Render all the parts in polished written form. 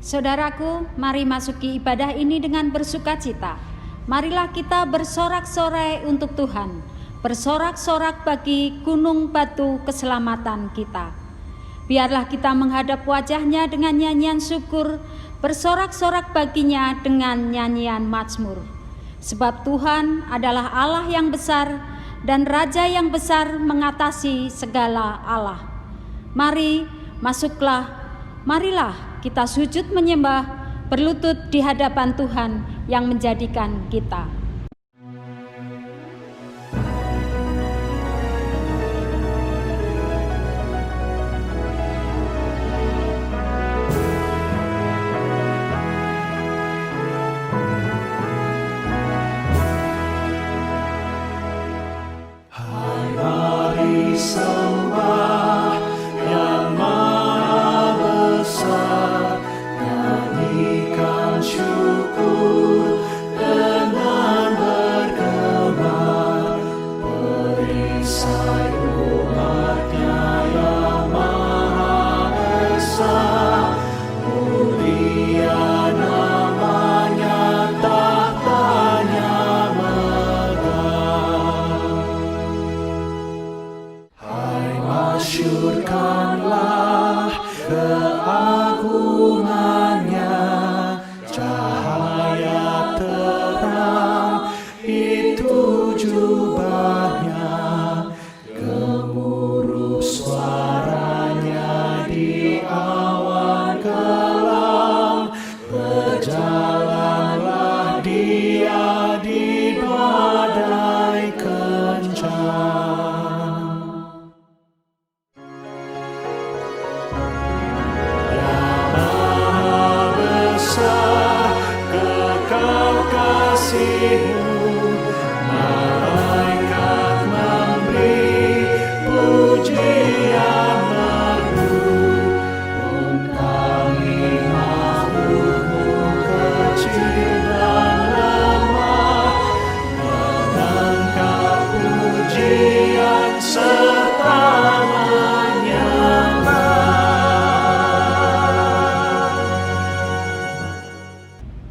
Saudaraku, mari masuki ibadah ini dengan bersukacita. Marilah kita bersorak-sorai untuk Tuhan, bersorak-sorak bagi gunung batu keselamatan kita. Biarlah kita menghadap wajah-Nya dengan nyanyian syukur, bersorak-sorak baginya dengan nyanyian mazmur. Sebab Tuhan adalah Allah yang besar dan Raja yang besar mengatasi segala Allah. Mari, marilah kita sujud menyembah, berlutut di hadapan Tuhan yang menjadikan kita.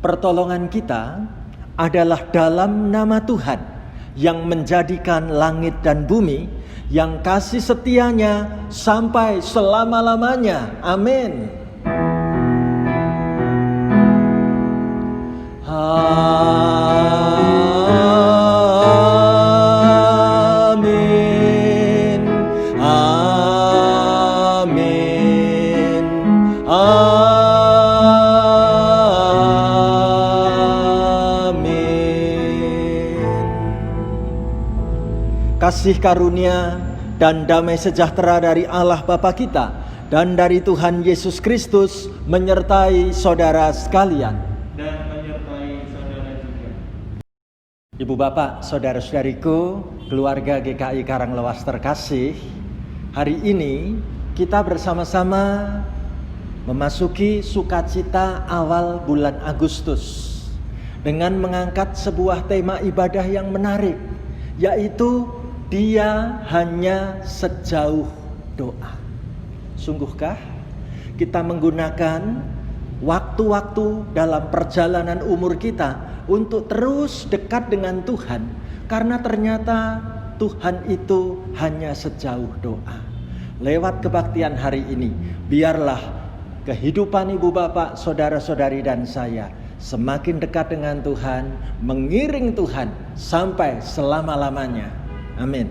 Pertolongan kita adalah dalam nama Tuhan yang menjadikan langit dan bumi, yang kasih setianya sampai selama-lamanya. Amin. Amin. Amin. Kasih karunia dan damai sejahtera dari Allah Bapa kita dan dari Tuhan Yesus Kristus menyertai saudara sekalian. Dan menyertai saudara juga. Ibu bapak, saudara-saudariku, keluarga GKI Karanglewas terkasih, hari ini kita bersama-sama memasuki sukacita awal bulan Agustus dengan mengangkat sebuah tema ibadah yang menarik, yaitu Dia hanya sejauh doa. Sungguhkah kita menggunakan waktu-waktu dalam perjalanan umur kita untuk terus dekat dengan Tuhan? Karena ternyata Tuhan itu hanya sejauh doa. Lewat kebaktian hari ini, biarlah kehidupan ibu bapak, saudara-saudari dan saya semakin dekat dengan Tuhan, mengiring Tuhan sampai selama-lamanya. Amin.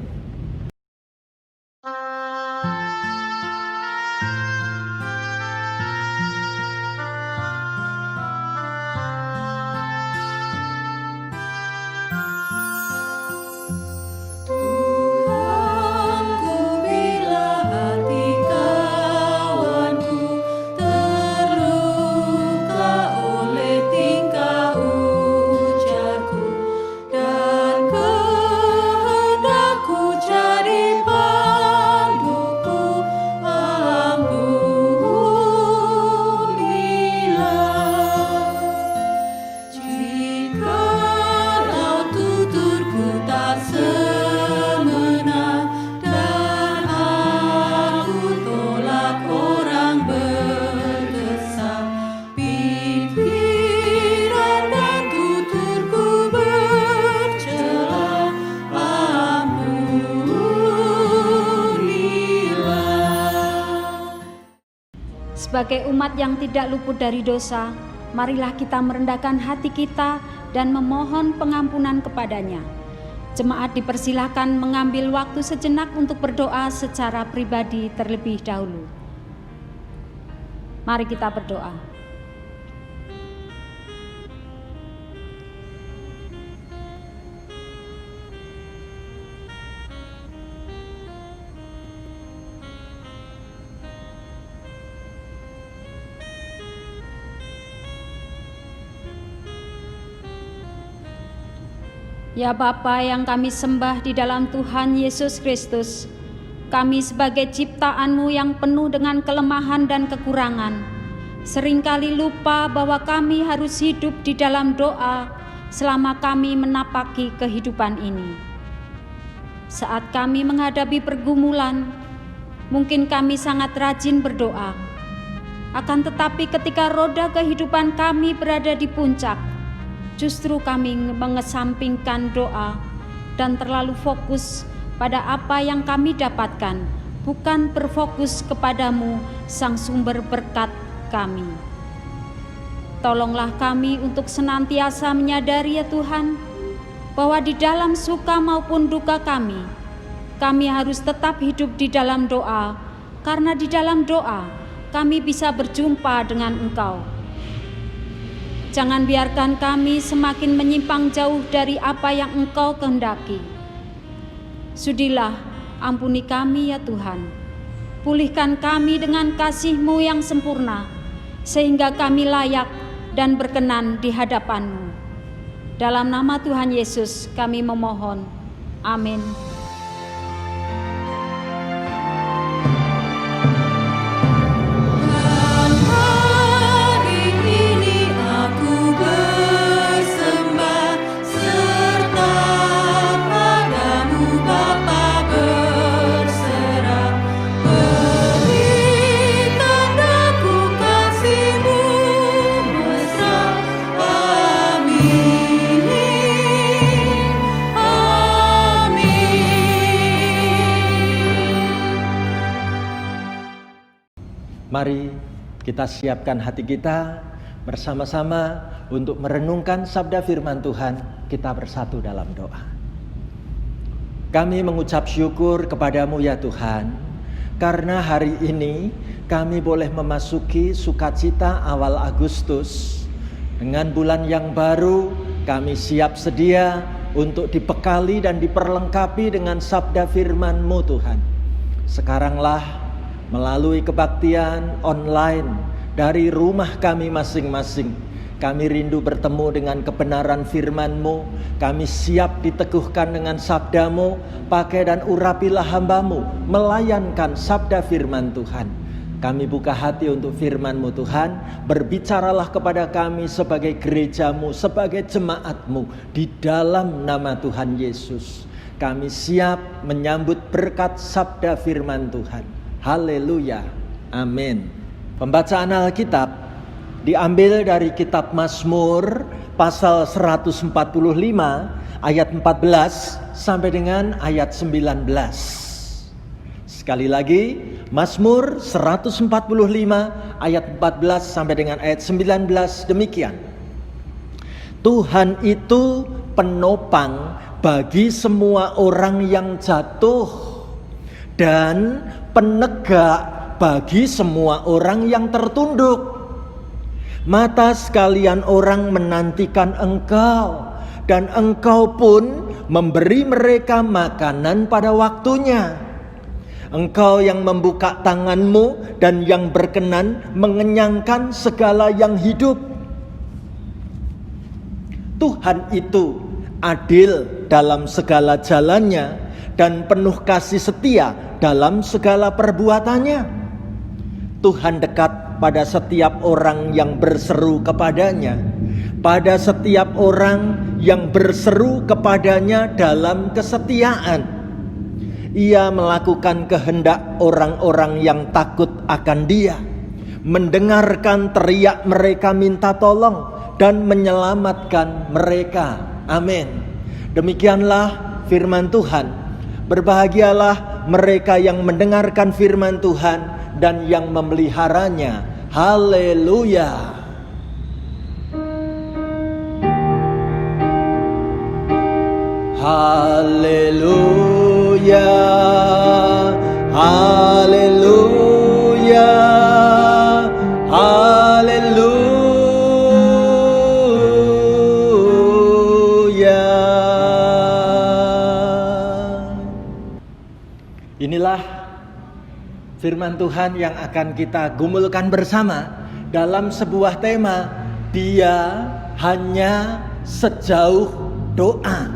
Ku Sebagai umat yang tidak luput dari dosa, marilah kita merendahkan hati kita dan memohon pengampunan kepadanya. Jemaat dipersilahkan mengambil waktu sejenak untuk berdoa secara pribadi terlebih dahulu. Mari kita berdoa. Ya Bapa yang kami sembah di dalam Tuhan Yesus Kristus, kami sebagai ciptaan-Mu yang penuh dengan kelemahan dan kekurangan, seringkali lupa bahwa kami harus hidup di dalam doa selama kami menapaki kehidupan ini. Saat kami menghadapi pergumulan, mungkin kami sangat rajin berdoa. Akan tetapi ketika roda kehidupan kami berada di puncak, justru kami mengesampingkan doa dan terlalu fokus pada apa yang kami dapatkan, bukan berfokus kepadamu, Sang Sumber berkat kami. Tolonglah kami untuk senantiasa menyadari ya Tuhan, bahwa di dalam suka maupun duka kami harus tetap hidup di dalam doa, karena di dalam doa kami bisa berjumpa dengan Engkau. Jangan biarkan kami semakin menyimpang jauh dari apa yang Engkau kehendaki. Sudilah, ampuni kami ya Tuhan. Pulihkan kami dengan kasih-Mu yang sempurna, sehingga kami layak dan berkenan di hadapan-Mu. Dalam nama Tuhan Yesus kami memohon. Amin. Mari kita siapkan hati kita bersama-sama untuk merenungkan sabda firman Tuhan. Kita bersatu dalam doa. Kami mengucap syukur kepadamu ya Tuhan, karena hari ini kami boleh memasuki sukacita awal Agustus. Dengan bulan yang baru, kami siap sedia untuk dibekali dan diperlengkapi dengan sabda firman-Mu Tuhan. Sekaranglah melalui kebaktian online dari rumah kami masing-masing, kami rindu bertemu dengan kebenaran firman-Mu. Kami siap diteguhkan dengan sabda-Mu. Pakai dan urapilah hamba-Mu melayankan sabda firman Tuhan. Kami buka hati untuk firman-Mu Tuhan. Berbicaralah kepada kami sebagai gereja-Mu, sebagai jemaat-Mu, di dalam nama Tuhan Yesus. Kami siap menyambut berkat sabda firman Tuhan. Haleluya, amin. Pembacaan Alkitab diambil dari kitab Mazmur pasal 145 ayat 14 sampai dengan ayat 19. Sekali lagi, Mazmur 145 ayat 14 sampai dengan ayat 19 demikian. Tuhan itu penopang bagi semua orang yang jatuh dan penegak bagi semua orang yang tertunduk. Mata sekalian orang menantikan Engkau, dan Engkau pun memberi mereka makanan pada waktunya. Engkau yang membuka tangan-Mu dan yang berkenan mengenyangkan segala yang hidup. Tuhan itu adil dalam segala jalannya dan penuh kasih setia dalam segala perbuatannya. Tuhan dekat pada setiap orang yang berseru kepadanya, pada setiap orang yang berseru kepadanya dalam kesetiaan. Ia melakukan kehendak orang-orang yang takut akan Dia, mendengarkan teriak mereka minta tolong, dan menyelamatkan mereka. Amin. Demikianlah firman Tuhan. Berbahagialah mereka yang mendengarkan firman Tuhan dan yang memeliharanya Haleluya. Haleluya. Haleluya. Haleluya. Inilah firman Tuhan yang akan kita gumulkan bersama dalam sebuah tema, Dia hanya sejauh doa.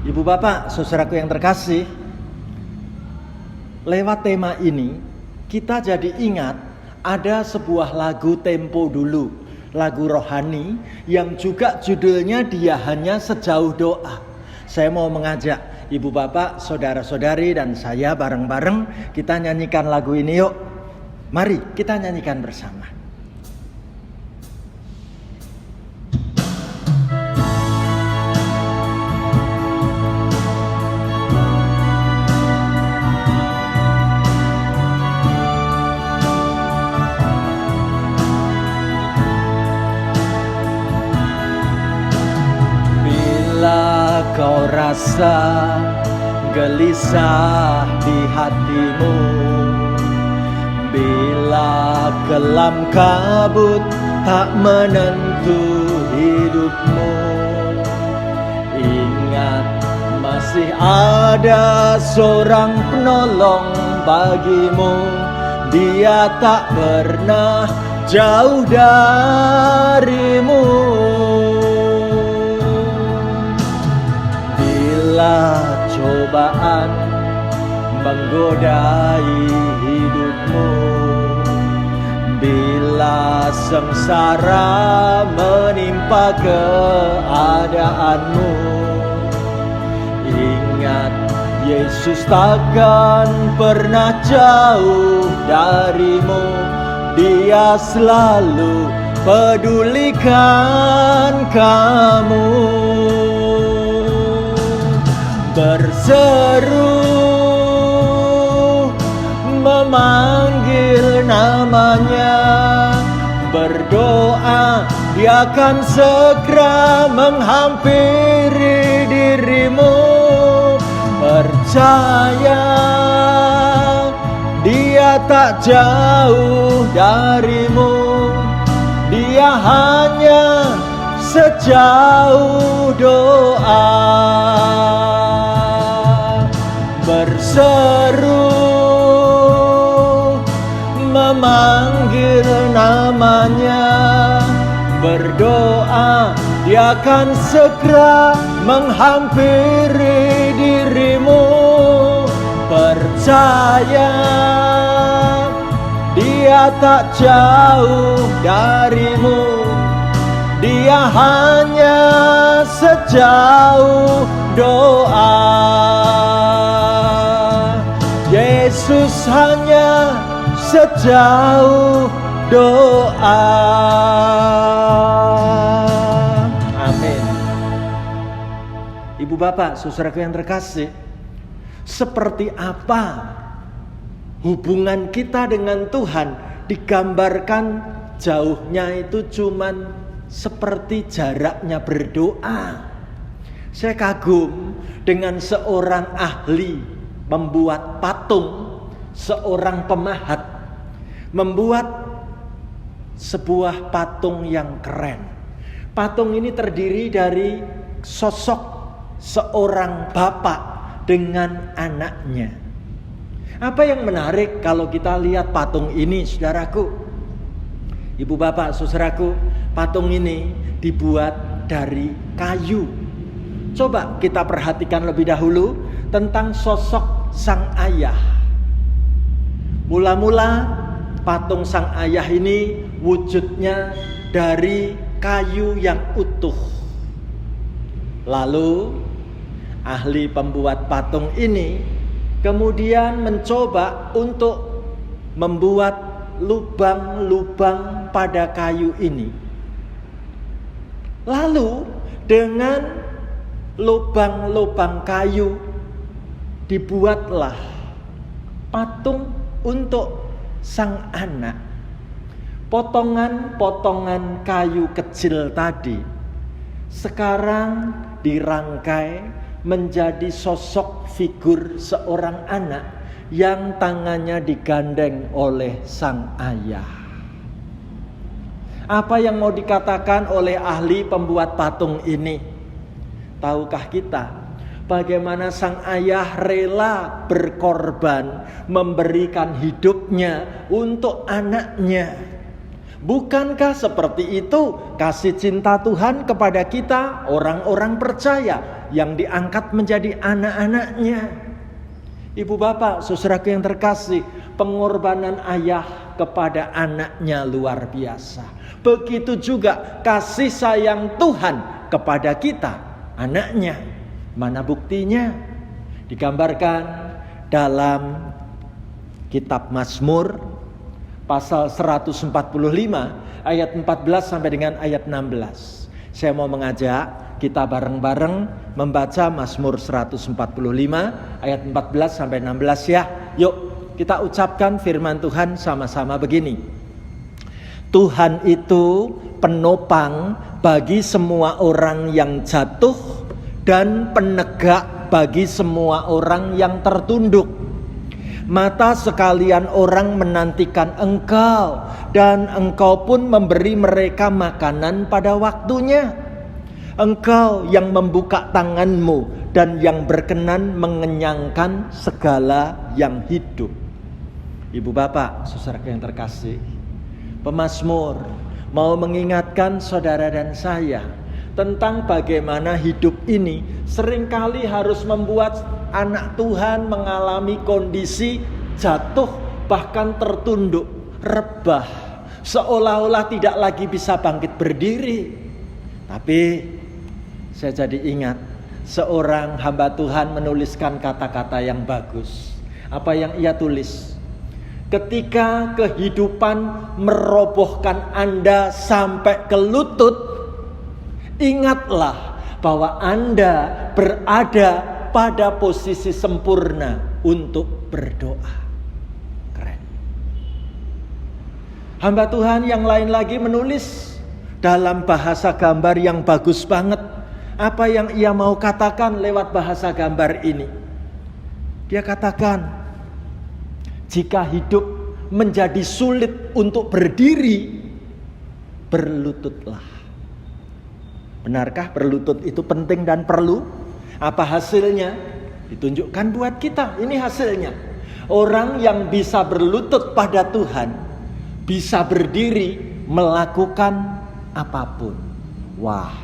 Ibu bapak, saudaraku yang terkasih, lewat tema ini kita jadi ingat ada sebuah lagu tempo dulu, lagu rohani yang juga judulnya Dia hanya sejauh doa. Saya mau mengajak ibu bapak, saudara-saudari dan saya bareng-bareng kita nyanyikan lagu ini yuk. Mari kita nyanyikan bersama. Bila kau rasa gelisah di hatimu, bila kelam kabut tak menentu hidupmu, ingat masih ada seorang penolong bagimu. Dia tak pernah jauh darimu. Bila cobaan menggodai hidupmu, bila sengsara menimpa keadaanmu, ingat Yesus takkan pernah jauh darimu. Dia selalu pedulikan kamu. Berseru memanggil namanya, berdoa Dia akan segera menghampiri dirimu. Percaya Dia tak jauh darimu. Dia hanya sejauh doa. Berseru memanggil namanya, berdoa Dia akan segera menghampiri dirimu. Percaya Dia tak jauh darimu. Dia hanya sejauh doa. Yesus hanya sejauh doa. Amin. Ibu bapak, saudaraku yang terkasih, seperti apa hubungan kita dengan Tuhan digambarkan jauhnya itu cuman seperti jaraknya berdoa. Saya kagum dengan seorang ahli membuat patung, seorang pemahat membuat sebuah patung yang keren. Patung ini terdiri dari sosok seorang bapak dengan anaknya. Apa yang menarik kalau kita lihat patung ini, saudaraku? Ibu bapak, saudaraku, patung ini dibuat dari kayu. Coba kita perhatikan lebih dahulu tentang sosok sang ayah. Mula-mula patung sang ayah ini wujudnya dari kayu yang utuh. Lalu ahli pembuat patung ini kemudian mencoba untuk membuat lubang-lubang pada kayu ini. Lalu dengan lubang-lubang kayu dibuatlah patung untuk sang anak. potongan-potongan kayu kecil tadi sekarang dirangkai menjadi sosok figur seorang anak yang tangannya digandeng oleh sang ayah. Apa yang mau dikatakan oleh ahli pembuat patung ini? Tahukah kita bagaimana sang ayah rela berkorban memberikan hidupnya untuk anaknya? Bukankah seperti itu kasih cinta Tuhan kepada kita, orang-orang percaya yang diangkat menjadi anak-anaknya? Ibu bapak, saudaraku yang terkasih, pengorbanan ayah kepada anaknya luar biasa. Begitu juga kasih sayang Tuhan kepada kita, anaknya. Mana buktinya? Digambarkan dalam kitab Mazmur pasal 145 ayat 14 sampai dengan ayat 16. Saya mau mengajak kita bareng-bareng membaca Mazmur 145 ayat 14 sampai 16 ya. Yuk kita ucapkan firman Tuhan sama-sama begini. Tuhan itu penopang bagi semua orang yang jatuh dan penegak bagi semua orang yang tertunduk. Mata sekalian orang menantikan engkau, dan engkau pun memberi mereka makanan pada waktunya. Engkau yang membuka tanganmu dan yang berkenan mengenyangkan segala yang hidup. Ibu bapak, saudara yang terkasih, pemazmur mau mengingatkan saudara dan saya tentang bagaimana hidup ini seringkali harus membuat anak Tuhan mengalami kondisi jatuh, bahkan tertunduk, rebah, seolah-olah tidak lagi bisa bangkit berdiri. Tapi saya jadi ingat seorang hamba Tuhan menuliskan kata-kata yang bagus. Apa yang ia tulis? Ketika kehidupan merobohkan Anda sampai ke lutut, ingatlah bahwa Anda berada pada posisi sempurna untuk berdoa. Keren. Hamba Tuhan yang lain lagi menulis dalam bahasa gambar yang bagus banget. Apa yang ia mau katakan lewat bahasa gambar ini? Dia katakan, jika hidup menjadi sulit untuk berdiri, berlututlah. Benarkah berlutut itu penting dan perlu? Apa hasilnya? Ditunjukkan buat kita. Ini hasilnya. Orang yang bisa berlutut pada Tuhan, bisa berdiri melakukan apapun. Wah,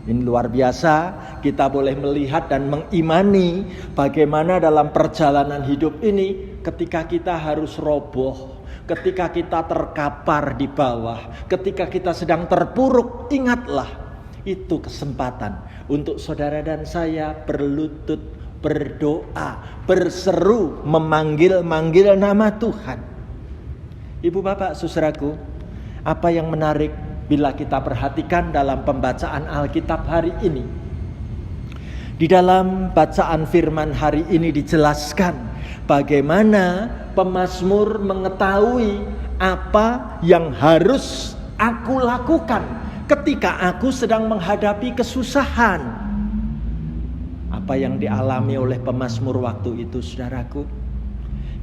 ini luar biasa. Kita boleh melihat dan mengimani bagaimana dalam perjalanan hidup ini ketika kita harus roboh, ketika kita terkapar di bawah, ketika kita sedang terpuruk, ingatlah itu kesempatan untuk saudara dan saya berlutut, berdoa, berseru, memanggil-manggil nama Tuhan. Ibu bapak saudaraku, apa yang menarik bila kita perhatikan dalam pembacaan Alkitab hari ini? Di dalam bacaan firman hari ini dijelaskan bagaimana pemazmur mengetahui apa yang harus aku lakukan ketika aku sedang menghadapi kesusahan. Apa yang dialami oleh pemazmur waktu itu, saudaraku?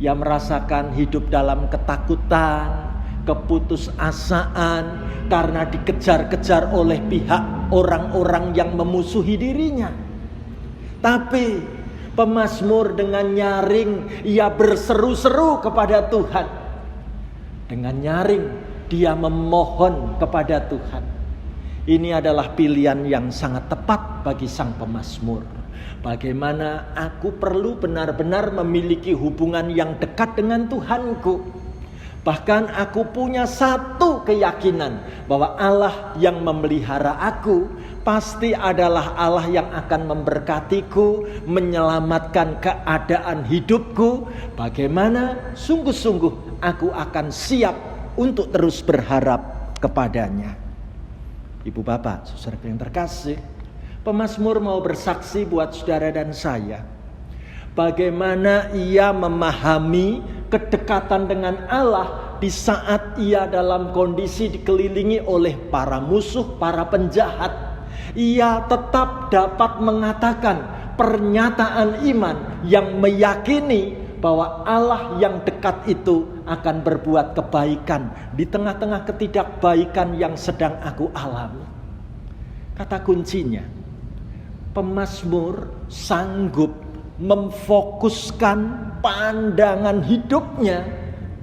Ia merasakan hidup dalam ketakutan, keputusasaan karena dikejar-kejar oleh pihak orang-orang yang memusuhi dirinya. Tapi pemazmur dengan nyaring ia berseru-seru kepada Tuhan. Dengan nyaring dia memohon kepada Tuhan. Ini adalah pilihan yang sangat tepat bagi sang pemazmur. Bagaimana aku perlu benar-benar memiliki hubungan yang dekat dengan Tuhanku. Bahkan aku punya satu keyakinan bahwa Allah yang memelihara aku pasti adalah Allah yang akan memberkatiku, menyelamatkan keadaan hidupku. Bagaimana sungguh-sungguh aku akan siap untuk terus berharap kepadanya. Ibu bapak, saudara yang terkasih, pemazmur mau bersaksi buat saudara dan saya. Bagaimana ia memahami kedekatan dengan Allah di saat ia dalam kondisi dikelilingi oleh para musuh, para penjahat, ia tetap dapat mengatakan pernyataan iman yang meyakini bahwa Allah yang dekat itu akan berbuat kebaikan di tengah-tengah ketidakbaikan yang sedang aku alami. Kata kuncinya, pemazmur sanggup memfokuskan pandangan hidupnya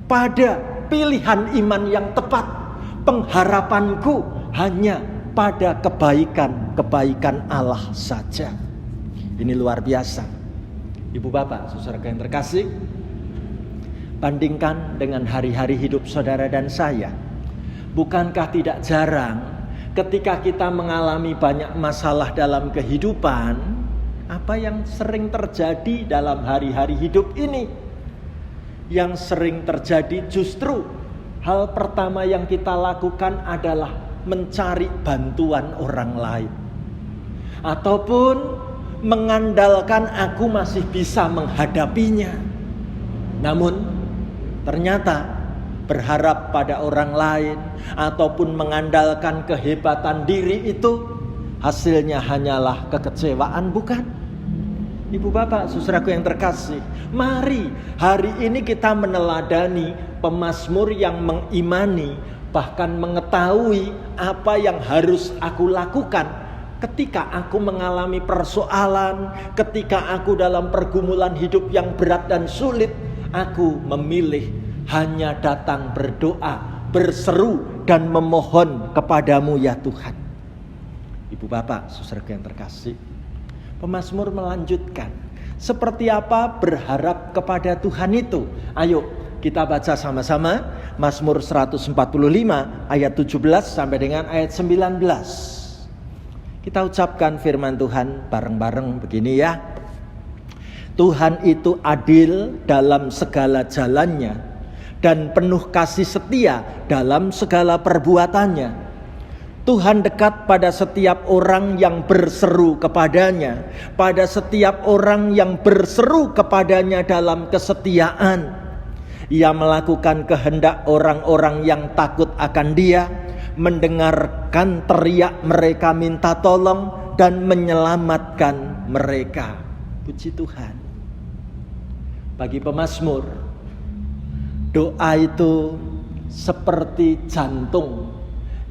pada pilihan iman yang tepat. Pengharapanku hanya pada kebaikan Allah saja. Ini luar biasa. Ibu bapak, saudara yang terkasih, bandingkan dengan hari-hari hidup saudara dan saya. Bukankah tidak jarang ketika kita mengalami banyak masalah dalam kehidupan, apa yang sering terjadi dalam hari-hari hidup ini? Yang sering terjadi justru hal pertama yang kita lakukan adalah mencari bantuan orang lain, ataupun mengandalkan aku masih bisa menghadapinya. Namun ternyata berharap pada orang lain ataupun mengandalkan kehebatan diri itu hasilnya hanyalah kekecewaan, bukan? Ibu bapak, saudaraku yang terkasih, mari hari ini kita meneladani pemazmur yang mengimani, bahkan mengetahui apa yang harus aku lakukan ketika aku mengalami persoalan, ketika aku dalam pergumulan hidup yang berat dan sulit. Aku memilih hanya datang berdoa, berseru dan memohon kepadamu ya Tuhan. Ibu bapak, saudaraku yang terkasih, pemazmur melanjutkan, seperti apa berharap kepada Tuhan itu? Ayo kita baca sama-sama Mazmur 145 ayat 17 sampai dengan ayat 19. Kita ucapkan firman Tuhan bareng-bareng begini ya. Tuhan itu adil dalam segala jalannya dan penuh kasih setia dalam segala perbuatannya. Tuhan dekat pada setiap orang yang berseru kepadanya, pada setiap orang yang berseru kepadanya dalam kesetiaan. Ia melakukan kehendak orang-orang yang takut akan Dia, mendengarkan teriak mereka minta tolong dan menyelamatkan mereka. Puji Tuhan. Bagi pemazmur, doa itu seperti jantung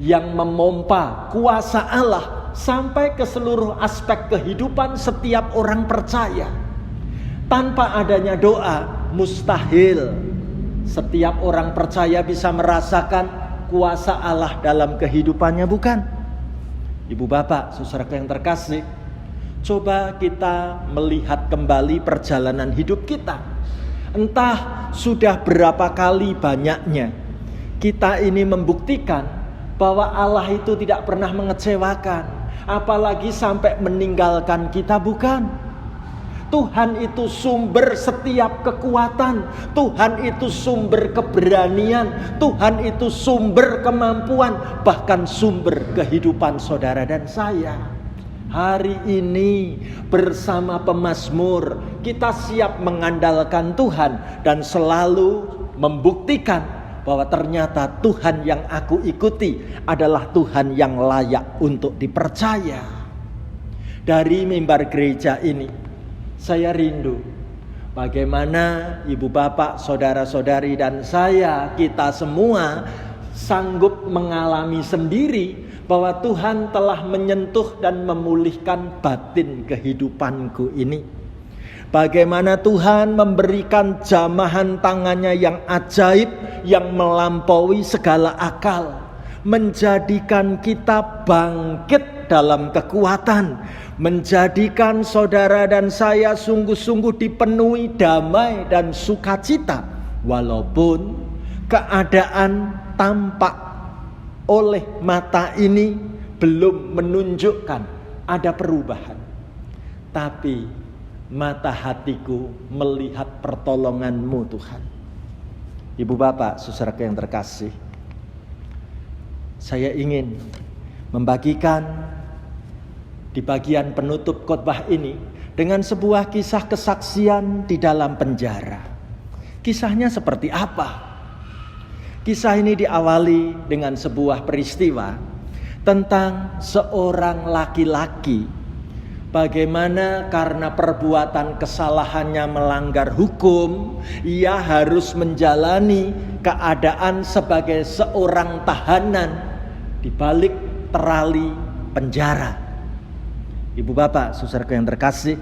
yang memompa kuasa Allah sampai ke seluruh aspek kehidupan setiap orang percaya. Tanpa adanya doa, mustahil setiap orang percaya bisa merasakan kuasa Allah dalam kehidupannya, bukan? Ibu bapak, saudaraku yang terkasih, coba kita melihat kembali perjalanan hidup kita. Entah sudah berapa kali banyaknya kita ini membuktikan bahwa Allah itu tidak pernah mengecewakan, apalagi sampai meninggalkan kita, bukan? Tuhan itu sumber setiap kekuatan, Tuhan itu sumber keberanian, Tuhan itu sumber kemampuan, bahkan sumber kehidupan saudara dan saya. Hari ini bersama pemazmur kita siap mengandalkan Tuhan dan selalu membuktikan bahwa ternyata Tuhan yang aku ikuti adalah Tuhan yang layak untuk dipercaya. Dari mimbar gereja ini saya rindu bagaimana ibu bapak, saudara-saudari dan saya, kita semua sanggup mengalami sendiri bahwa Tuhan telah menyentuh dan memulihkan batin kehidupanku ini. Bagaimana Tuhan memberikan jamahan tangannya yang ajaib, yang melampaui segala akal, menjadikan kita bangkit dalam kekuatan, menjadikan saudara dan saya sungguh-sungguh dipenuhi damai dan sukacita, walaupun keadaan tampak oleh mata ini belum menunjukkan ada perubahan, tapi mata hatiku melihat pertolongan-Mu Tuhan. Ibu bapak, saudaraku yang terkasih, saya ingin membagikan di bagian penutup khotbah ini dengan sebuah kisah kesaksian di dalam penjara. Kisahnya seperti apa? Kisah ini diawali dengan sebuah peristiwa tentang seorang laki-laki, bagaimana karena perbuatan kesalahannya melanggar hukum, ia harus menjalani keadaan sebagai seorang tahanan di balik terali penjara. Ibu bapak, saudaraku yang terkasih,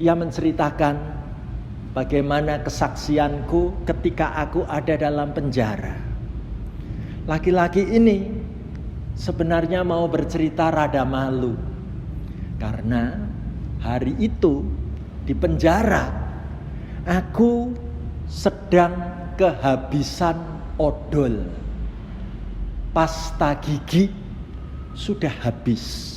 ia menceritakan bagaimana kesaksianku ketika aku ada dalam penjara. Laki-laki ini sebenarnya mau bercerita rada malu, karena hari itu di penjara aku sedang kehabisan odol. Pasta gigi sudah habis.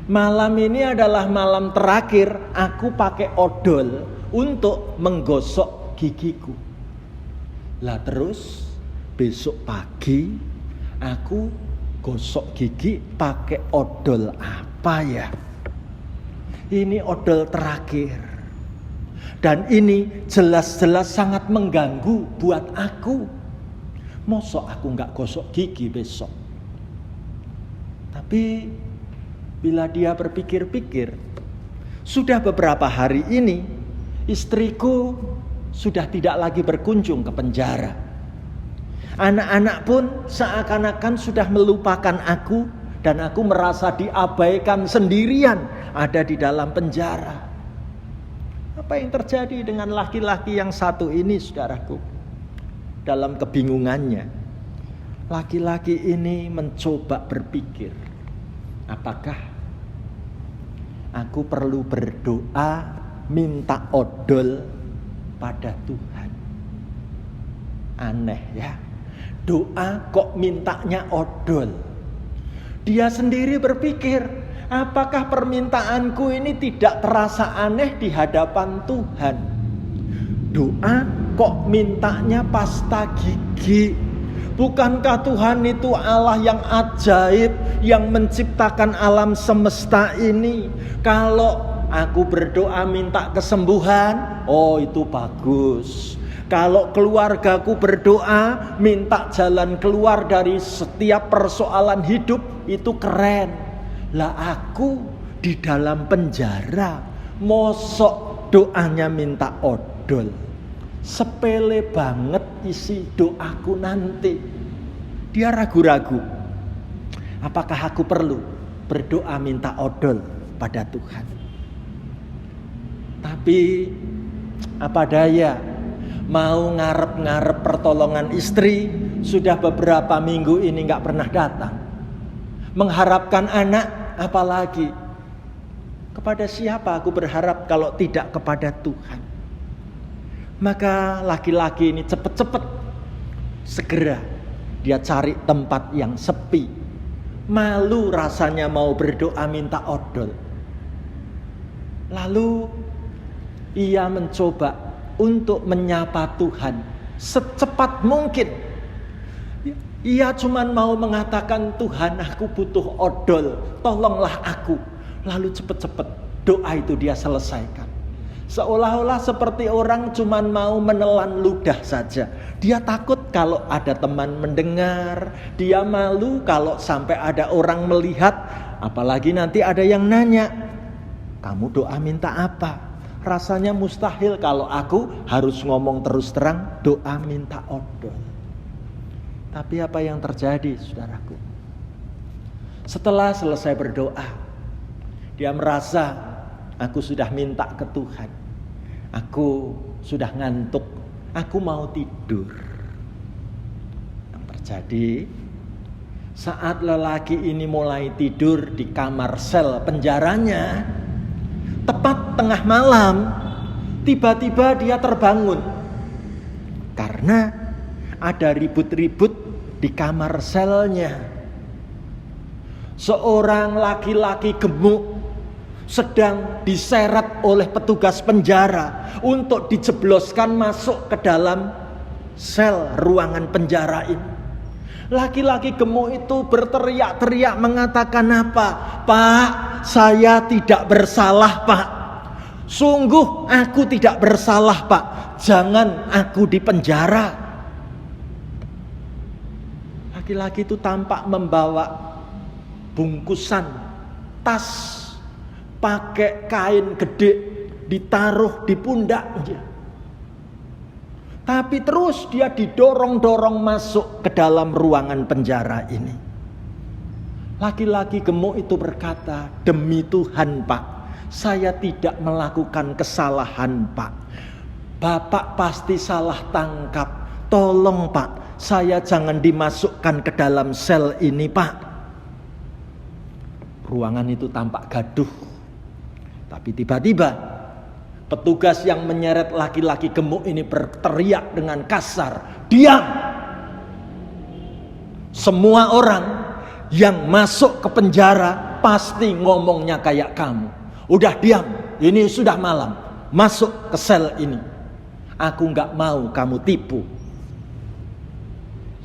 Malam ini adalah malam terakhir aku pakai odol untuk menggosok gigiku. Lah terus besok pagi aku gosok gigi pakai odol apa ya? Ini odol terakhir. Dan ini jelas-jelas sangat mengganggu buat aku. Mosok aku nggak gosok gigi besok? Tapi bila dia berpikir-pikir, sudah beberapa hari ini istriku sudah tidak lagi berkunjung ke penjara. Anak-anak pun seakan-akan sudah melupakan aku, dan aku merasa diabaikan sendirian ada di dalam penjara. Apa yang terjadi dengan laki-laki yang satu ini, saudaraku? Dalam kebingungannya, laki-laki ini mencoba berpikir, apakah aku perlu berdoa minta odol pada Tuhan? Aneh ya, doa kok mintanya odol. Dia sendiri berpikir, apakah permintaanku ini tidak terasa aneh di hadapan Tuhan? Doa kok mintanya pasta gigi? Bukankah Tuhan itu Allah yang ajaib, yang menciptakan alam semesta ini? Kalau aku berdoa minta kesembuhan, oh itu bagus. Kalau keluargaku berdoa minta jalan keluar dari setiap persoalan hidup, itu keren. Lah aku di dalam penjara, mosok doanya minta odol. Sepele banget isi doaku nanti. Dia ragu-ragu, apakah aku perlu berdoa minta odol pada Tuhan? Tapi apa daya, mau ngarep-ngarep pertolongan istri, sudah beberapa minggu ini gak pernah datang. Mengharapkan anak, apalagi? Kepada siapa aku berharap kalau tidak kepada Tuhan? Maka laki-laki ini cepet-cepet segera dia cari tempat yang sepi. Malu rasanya mau berdoa minta odol. Lalu ia mencoba untuk menyapa Tuhan secepat mungkin. Ia cuma mau mengatakan, Tuhan aku butuh odol, tolonglah aku. Lalu cepet-cepet doa itu dia selesaikan. Seolah-olah seperti orang cuma mau menelan ludah saja. Dia takut kalau ada teman mendengar. Dia malu kalau sampai ada orang melihat. Apalagi nanti ada yang nanya, kamu doa minta apa? Rasanya mustahil kalau aku harus ngomong terus terang doa minta odol. Tapi apa yang terjadi, saudaraku? Setelah selesai berdoa, dia merasa, aku sudah minta ke Tuhan. Aku sudah ngantuk. Aku mau tidur. Yang terjadi, saat lelaki ini mulai tidur di kamar sel penjaranya, tepat tengah malam, tiba-tiba dia terbangun. Karena ada ribut-ribut di kamar selnya. Seorang laki-laki gemuk sedang diseret oleh petugas penjara untuk dijebloskan masuk ke dalam sel ruangan penjara ini. Laki-laki gemuk itu berteriak-teriak mengatakan apa? Pak, saya tidak bersalah, Pak. Sungguh aku tidak bersalah, Pak. Jangan aku dipenjara. Laki-laki itu tampak membawa bungkusan tas pakai kain gede, ditaruh di pundaknya. Tapi terus dia didorong-dorong masuk ke dalam ruangan penjara ini. Laki-laki gemuk itu berkata, "Demi Tuhan, Pak, saya tidak melakukan kesalahan, Pak. Bapak pasti salah tangkap. Tolong, Pak, saya jangan dimasukkan ke dalam sel ini, Pak." Ruangan itu tampak gaduh. Tapi tiba-tiba petugas yang menyeret laki-laki gemuk ini berteriak dengan kasar, "Diam! Semua orang yang masuk ke penjara pasti ngomongnya kayak kamu. Udah diam, ini sudah malam. Masuk ke sel ini. Aku gak mau kamu tipu."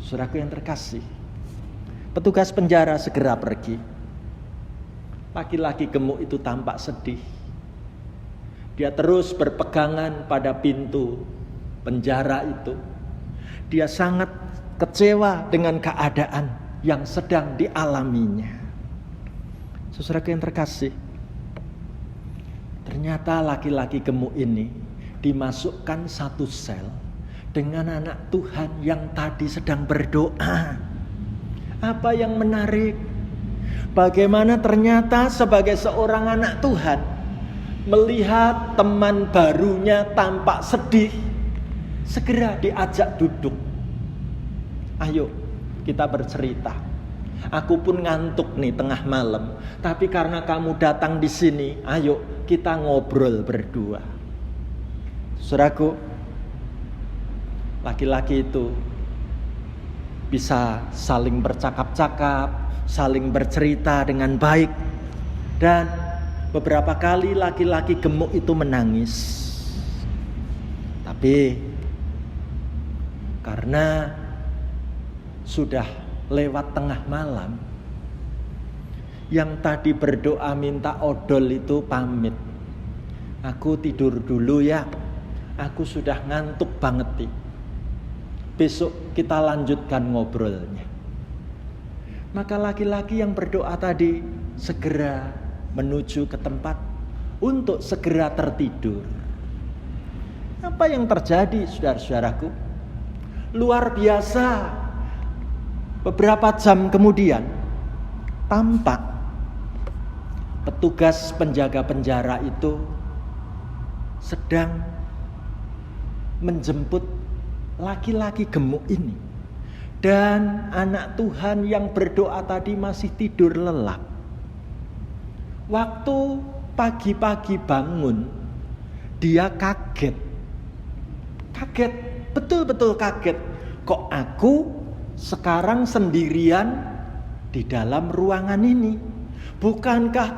Saudaraku yang terkasih, petugas penjara segera pergi. Laki-laki gemuk itu tampak sedih. Dia terus berpegangan pada pintu penjara itu. Dia sangat kecewa dengan keadaan yang sedang dialaminya. Saudaraku yang terkasih, ternyata laki-laki gemuk ini dimasukkan satu sel dengan anak Tuhan yang tadi sedang berdoa. Apa yang menarik? Bagaimana ternyata sebagai seorang anak Tuhan melihat teman barunya tampak sedih, segera diajak duduk. Ayo kita bercerita. Aku pun ngantuk nih tengah malam, tapi karena kamu datang di sini, ayo kita ngobrol berdua. Saudaraku, laki-laki itu bisa saling bercakap-cakap, saling bercerita dengan baik. Dan beberapa kali laki-laki gemuk itu menangis. Tapi karena sudah lewat tengah malam, yang tadi berdoa minta odol itu pamit. "Aku tidur dulu ya, aku sudah ngantuk banget nih. Besok kita lanjutkan ngobrolnya." Maka laki-laki yang berdoa tadi segera menuju ke tempat untuk segera tertidur. Apa yang terjadi, saudara-saudaraku? Luar biasa. Beberapa jam kemudian, tampak petugas penjaga penjara itu sedang menjemput laki-laki gemuk ini. Dan anak Tuhan yang berdoa tadi masih tidur lelap. Waktu pagi-pagi bangun, dia kaget. Kaget, betul-betul kaget. Kok aku sekarang sendirian di dalam ruangan ini? Bukankah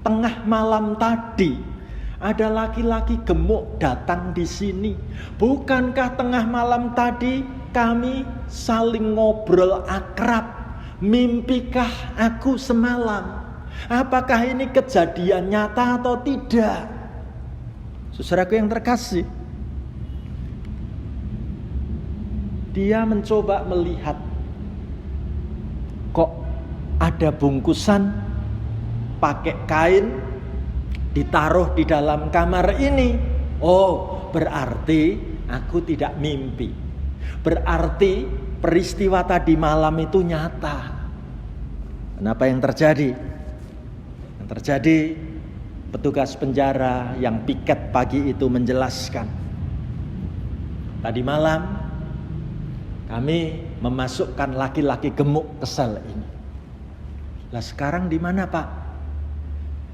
tengah malam tadi ada laki-laki gemuk datang di sini? Bukankah tengah malam tadi kami saling ngobrol akrab? Mimpikah aku semalam? Apakah ini kejadian nyata atau tidak? Saudaraku yang terkasih, dia mencoba melihat, kok ada bungkusan pakai kain ditaruh di dalam kamar ini. Oh, berarti aku tidak mimpi. Berarti peristiwa tadi malam itu nyata. Kenapa yang terjadi? Yang terjadi, petugas penjara yang piket pagi itu menjelaskan, tadi malam kami memasukkan laki-laki gemuk ke sel ini. Lah sekarang di mana, Pak?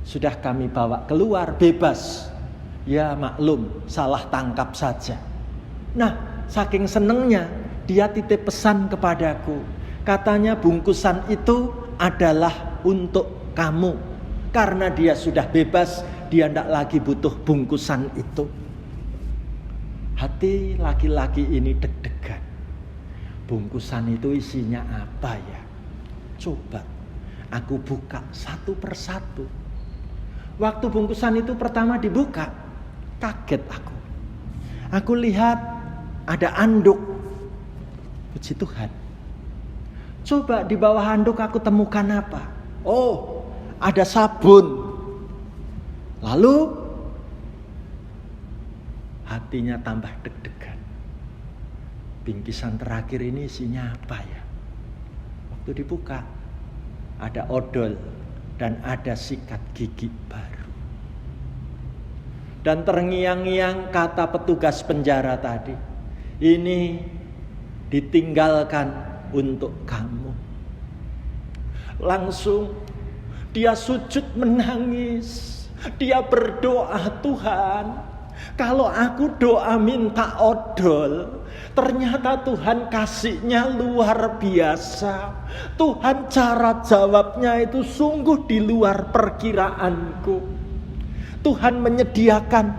Sudah kami bawa keluar bebas. Ya maklum, salah tangkap saja. Nah, saking senengnya dia titip pesan kepadaku. Katanya bungkusan itu adalah untuk kamu. Karena dia sudah bebas, dia tidak lagi butuh bungkusan itu. Hati laki-laki ini deg-degan. Bungkusan itu isinya apa ya? Coba aku buka satu persatu. Waktu bungkusan itu pertama dibuka, kaget aku. Aku lihat ada anduk. Puji Tuhan. Coba di bawah anduk aku temukan apa? Oh, ada sabun. Lalu hatinya tambah deg-degan. Bingkisan terakhir ini isinya apa ya? Waktu dibuka, ada odol dan ada sikat gigi baru. Dan terngiang-ngiang kata petugas penjara tadi, ini ditinggalkan untuk kamu. Langsung dia sujud menangis. Dia berdoa, Tuhan, kalau aku doa minta odol, ternyata Tuhan kasihnya luar biasa. Tuhan cara jawabnya itu sungguh di luar perkiraanku. Tuhan menyediakan,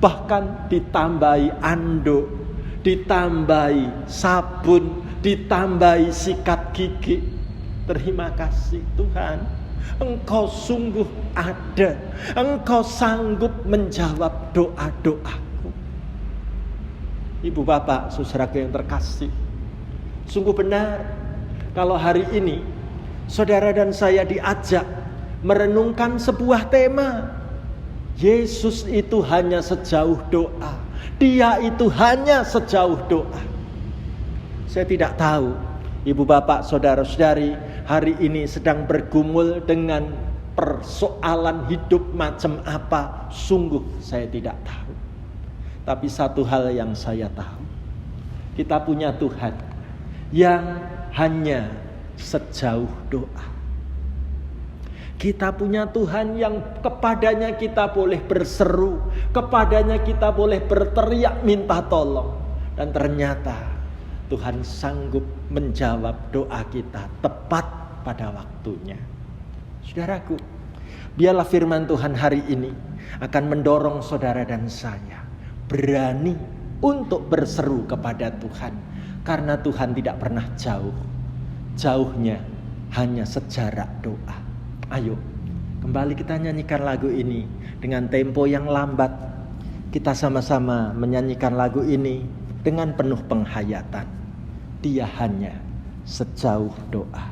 bahkan ditambahi anduk, ditambahi sabun, ditambahi sikat gigi. Terima kasih Tuhan, Engkau sungguh ada, Engkau sanggup menjawab doa-doaku. Ibu bapak, saudaraku yang terkasih, sungguh benar kalau hari ini saudara dan saya diajak merenungkan sebuah tema. Yesus itu hanya sejauh doa. Dia itu hanya sejauh doa. Saya tidak tahu ibu bapak, saudara-saudari hari ini sedang bergumul dengan persoalan hidup macam apa. Sungguh saya tidak tahu. Tapi satu hal yang saya tahu, kita punya Tuhan yang hanya sejauh doa. Kita punya Tuhan yang kepadanya kita boleh berseru, kepadanya kita boleh berteriak minta tolong. Dan ternyata Tuhan sanggup menjawab doa kita tepat pada waktunya. Saudaraku, biarlah firman Tuhan hari ini akan mendorong saudara dan saya berani untuk berseru kepada Tuhan. Karena Tuhan tidak pernah jauh. Jauhnya hanya sejarak doa. Ayo, kembali kita nyanyikan lagu ini dengan tempo yang lambat. Kita sama-sama menyanyikan lagu ini dengan penuh penghayatan. Dia hanya sejauh doa.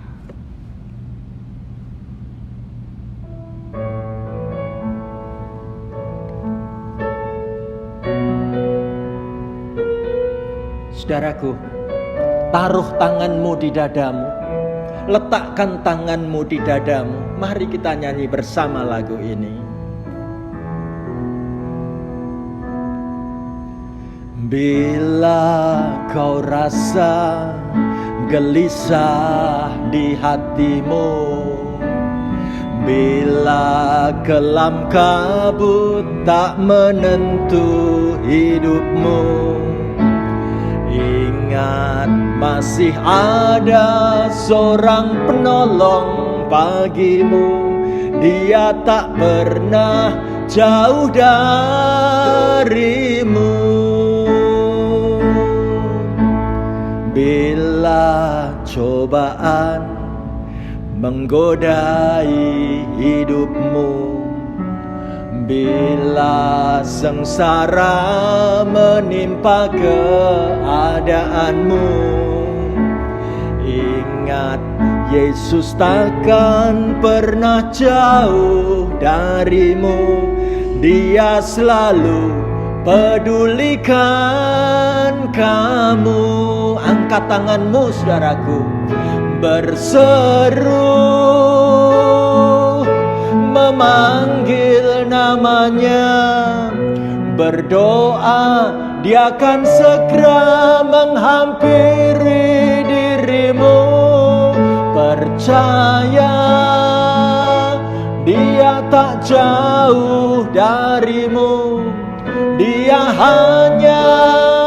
Saudaraku, taruh tanganmu di dadamu. Letakkan tanganmu di dadamu. Mari kita nyanyi bersama lagu ini. Bila kau rasa gelisah di hatimu, bila kelam kabut tak menentu hidupmu, ingat masih ada seorang penolong bagimu. Dia tak pernah jauh darimu. Bila cobaan menggodai hidupmu, bila sengsara menimpa keadaanmu, ingat Yesus takkan pernah jauh darimu. Dia selalu pedulikan kamu. Angkat tanganmu saudaraku, berseru memanggil namanya, berdoa, dia akan segera menghampiri dirimu. Percaya, dia tak jauh darimu. Dia hanya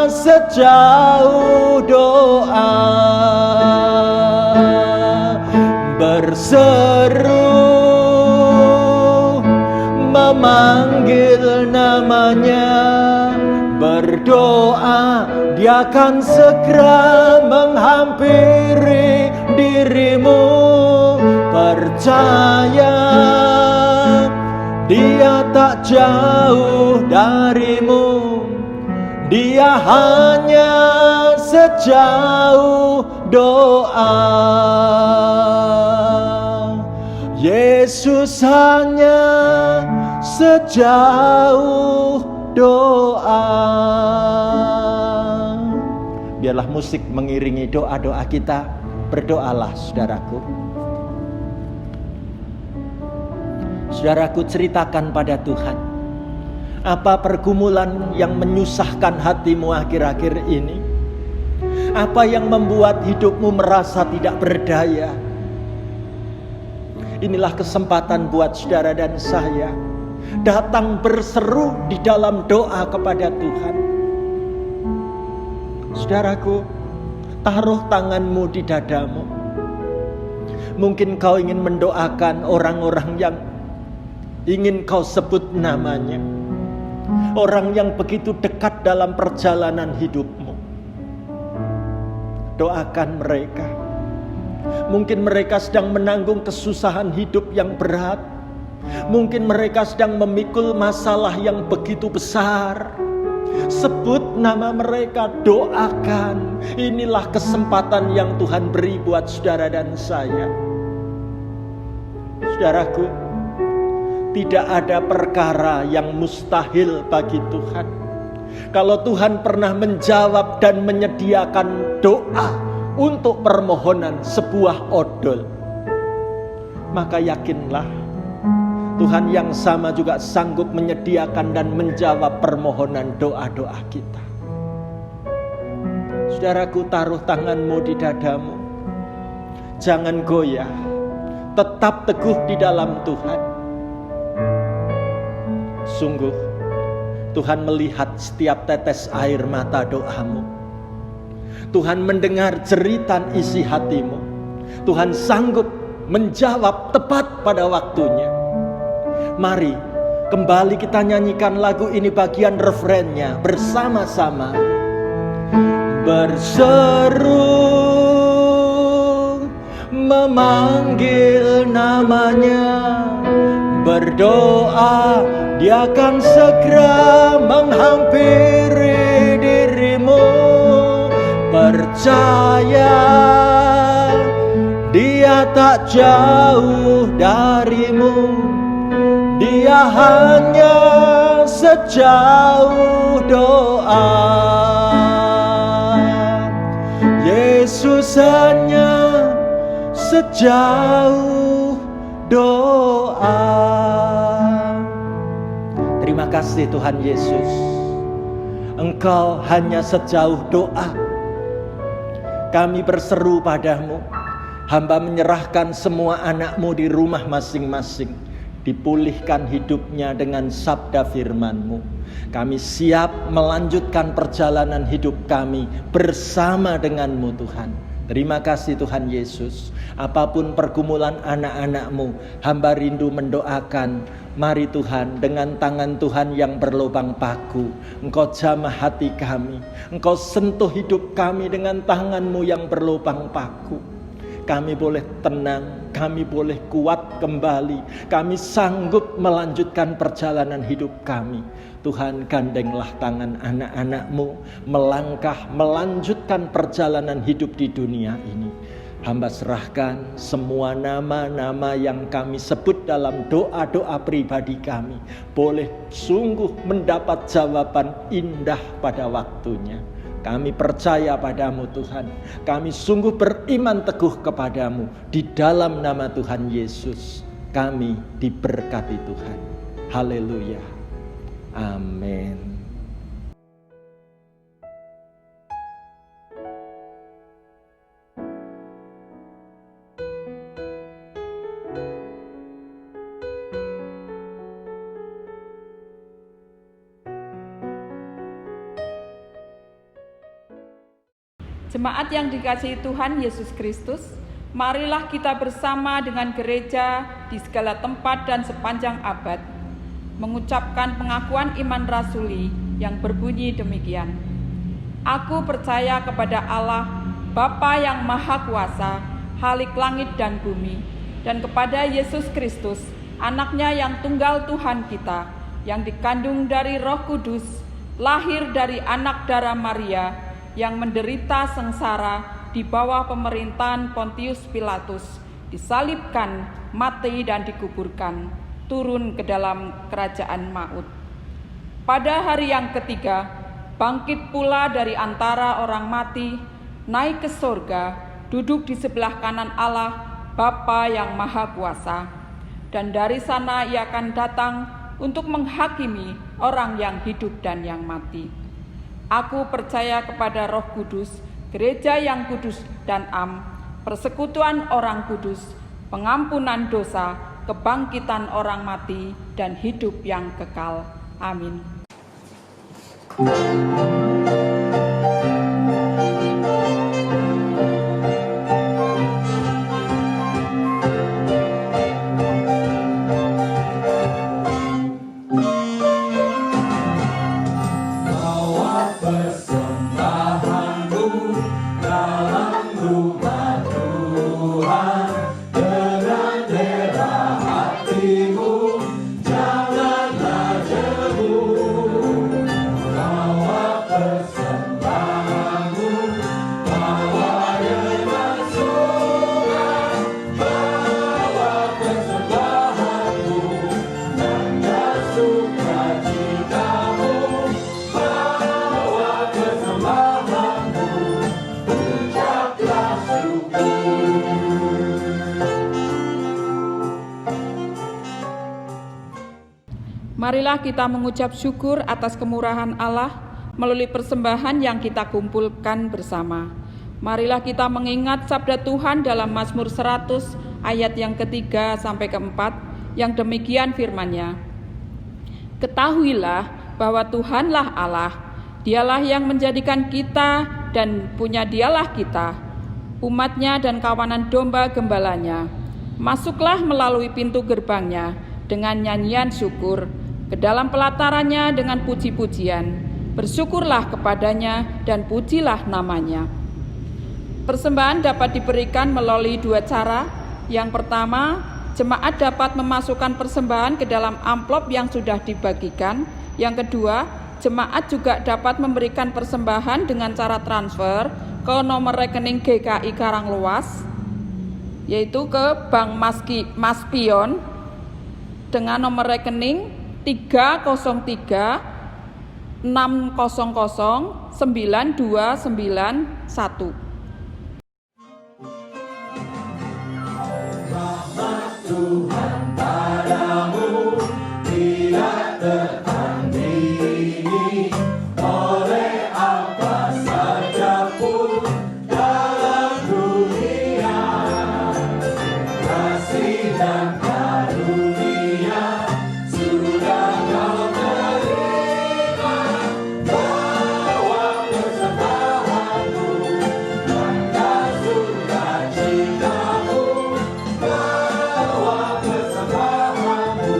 sejauh doa. Berseru memanggil namanya, berdoa, dia akan segera menghampiri dirimu. Percaya, dia tak jauh darimu, Dia hanya sejauh doa. Yesus hanya sejauh doa. Biarlah musik mengiringi doa-doa kita. Berdoalah, saudaraku. Saudaraku, ceritakan pada Tuhan apa pergumulan yang menyusahkan hatimu akhir-akhir ini. Apa yang membuat hidupmu merasa tidak berdaya. Inilah kesempatan buat saudara dan saya datang berseru di dalam doa kepada Tuhan. Saudaraku, taruh tanganmu di dadamu. Mungkin kau ingin mendoakan orang-orang yang ingin kau sebut namanya, orang yang begitu dekat dalam perjalanan hidupmu. Doakan mereka. Mungkin mereka sedang menanggung kesusahan hidup yang berat. Mungkin mereka sedang memikul masalah yang begitu besar. Sebut nama mereka, doakan. Inilah kesempatan yang Tuhan beri buat saudara dan saya. Saudaraku, tidak ada perkara yang mustahil bagi Tuhan. Kalau Tuhan pernah menjawab dan menyediakan doa untuk permohonan sebuah odol, maka yakinlah Tuhan yang sama juga sanggup menyediakan dan menjawab permohonan doa-doa kita. Saudaraku, taruh tanganmu di dadamu. Jangan goyah. Tetap teguh di dalam Tuhan. Sungguh, Tuhan melihat setiap tetes air mata doamu. Tuhan mendengar jeritan isi hatimu. Tuhan sanggup menjawab tepat pada waktunya. Mari kembali kita nyanyikan lagu ini, bagian refrennya bersama-sama. Berseru memanggil namanya, berdoa Dia akan segera menghampiri dirimu. Percaya Dia tak jauh darimu, Dia hanya sejauh doa. Yesus hanya sejauh doa. Terima kasih Tuhan Yesus, Engkau hanya sejauh doa. Kami berseru padamu, hamba menyerahkan semua anak-Mu di rumah masing-masing. Dipulihkan hidupnya dengan sabda firman-Mu. Kami siap melanjutkan perjalanan hidup kami bersama dengan-Mu Tuhan. Terima kasih Tuhan Yesus. Apapun pergumulan anak-anak-Mu, hamba rindu mendoakan. Mari Tuhan, dengan tangan Tuhan yang berlubang paku, Engkau jamah hati kami. Engkau sentuh hidup kami dengan tangan-Mu yang berlubang paku. Kami boleh tenang, kami boleh kuat kembali. Kami sanggup melanjutkan perjalanan hidup kami. Tuhan, gandenglah tangan anak-anak-Mu melangkah melanjutkan perjalanan hidup di dunia ini. Hamba serahkan semua nama-nama yang kami sebut dalam doa-doa pribadi kami. Boleh sungguh mendapat jawaban indah pada waktunya. Kami percaya padamu Tuhan. Kami sungguh beriman teguh kepadamu. Di dalam nama Tuhan Yesus kami diberkati Tuhan. Haleluya. Amin. Jemaat yang dikasihi Tuhan Yesus Kristus, marilah kita bersama dengan gereja di segala tempat dan sepanjang abad mengucapkan pengakuan iman rasuli yang berbunyi demikian. Aku percaya kepada Allah, Bapa yang Maha Kuasa, Khalik langit dan bumi, dan kepada Yesus Kristus, Anaknya yang tunggal Tuhan kita, yang dikandung dari Roh Kudus, lahir dari anak darah Maria, yang menderita sengsara di bawah pemerintahan Pontius Pilatus, disalibkan, mati dan dikuburkan, turun ke dalam kerajaan maut. Pada hari yang ketiga, bangkit pula dari antara orang mati, naik ke sorga, duduk di sebelah kanan Allah, Bapa yang Maha Kuasa. Dan dari sana ia akan datang untuk menghakimi orang yang hidup dan yang mati. Aku percaya kepada Roh Kudus, gereja yang kudus dan am, persekutuan orang kudus, pengampunan dosa, kebangkitan orang mati, dan hidup yang kekal. Amin. Marilah kita mengucap syukur atas kemurahan Allah melalui persembahan yang kita kumpulkan bersama. Marilah kita mengingat sabda Tuhan dalam Mazmur 100 ayat yang ketiga sampai keempat, yang demikian firman-Nya. Ketahuilah bahwa Tuhanlah Allah, Dialah yang menjadikan kita dan punya Dialah kita, umat-Nya dan kawanan domba gembalanya. Masuklah melalui pintu gerbang-Nya dengan nyanyian syukur, ke dalam pelatarannya dengan puji-pujian. Bersyukurlah kepadanya dan pujilah namanya. Persembahan dapat diberikan melalui dua cara. Yang pertama, jemaat dapat memasukkan persembahan ke dalam amplop yang sudah dibagikan. Yang kedua, jemaat juga dapat memberikan persembahan dengan cara transfer ke nomor rekening GKI Karanglewas, yaitu ke Bank Maspion dengan nomor rekening 303 600 9291. Rahmat Tuhan padamu tidak tertandingi, oleh apa saja pun dalam dunia. Kasih dan karunia sudah kau terima, bawa persembahanmu, tanda sukacitamu, bawa persembahanmu,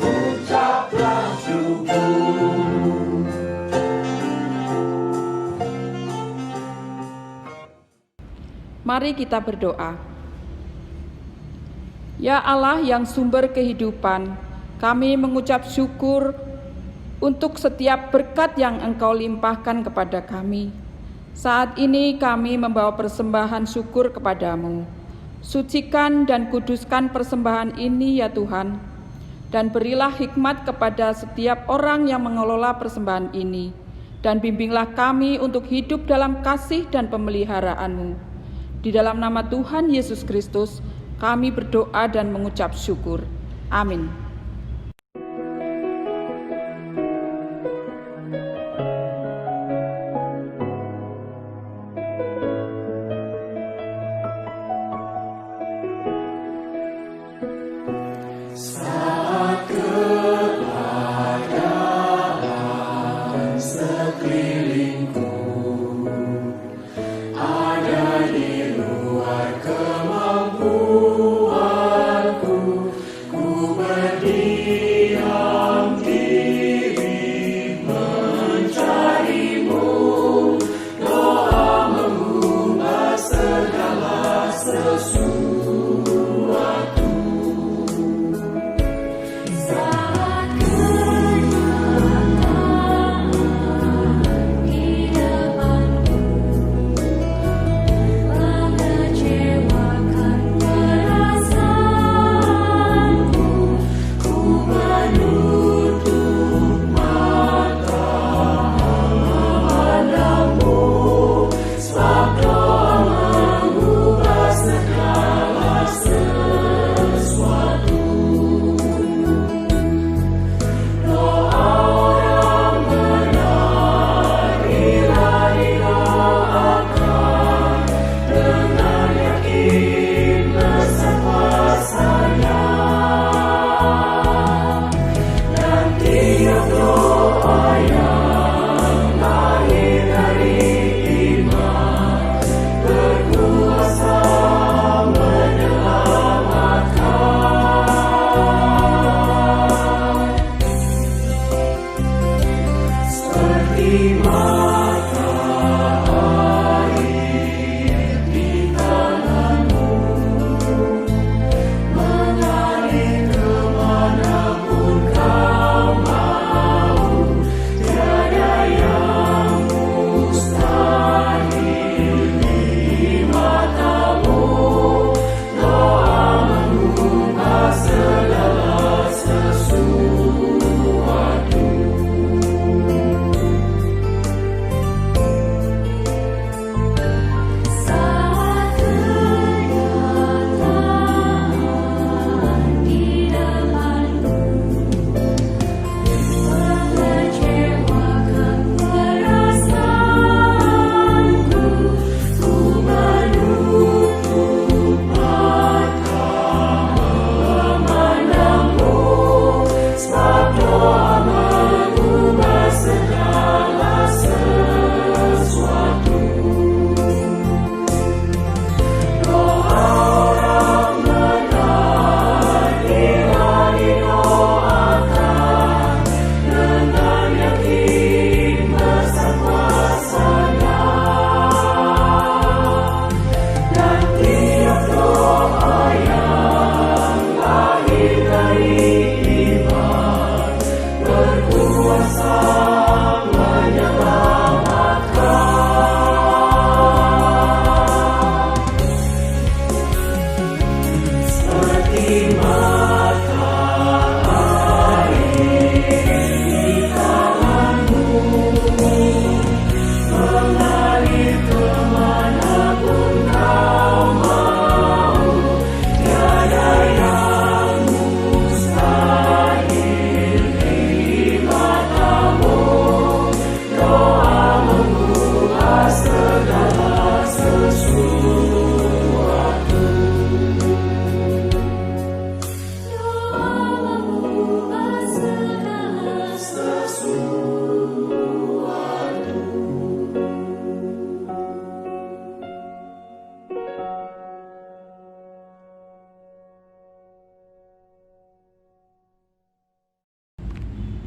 ucaplah syukur. Mari kita berdoa. Ya Allah yang sumber kehidupan, kami mengucap syukur untuk setiap berkat yang Engkau limpahkan kepada kami. Saat ini kami membawa persembahan syukur kepadamu. Sucikan dan kuduskan persembahan ini ya Tuhan, dan berilah hikmat kepada setiap orang yang mengelola persembahan ini, dan bimbinglah kami untuk hidup dalam kasih dan pemeliharaan-Mu. Di dalam nama Tuhan Yesus Kristus, kami berdoa dan mengucap syukur. Amin. Saat keadaan sekelilingku ada di luar kemampuanku, ku berdoa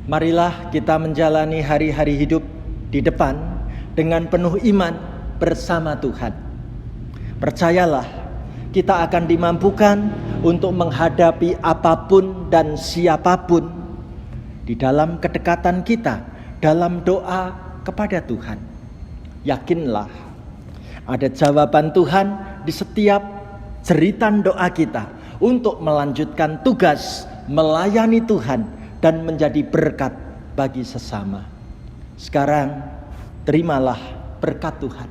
Marilah kita menjalani hari-hari hidup di depan dengan penuh iman bersama Tuhan. Percayalah, kita akan dimampukan untuk menghadapi apapun dan siapapun di dalam kedekatan kita, dalam doa kepada Tuhan. Yakinlah, ada jawaban Tuhan di setiap jeritan doa kita untuk melanjutkan tugas melayani Tuhan dan menjadi berkat bagi sesama. Sekarang, terimalah berkat Tuhan.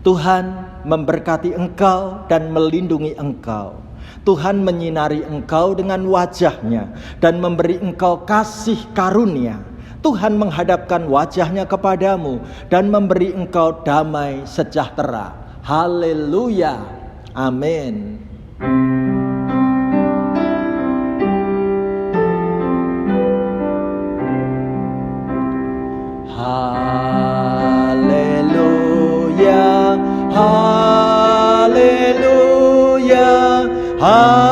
Tuhan memberkati engkau dan melindungi engkau. Tuhan menyinari engkau dengan wajah-Nya dan memberi engkau kasih karunia. Tuhan menghadapkan wajah-Nya kepadamu dan memberi engkau damai sejahtera. Haleluya. Amin. Haleluya, haleluya, haleluya.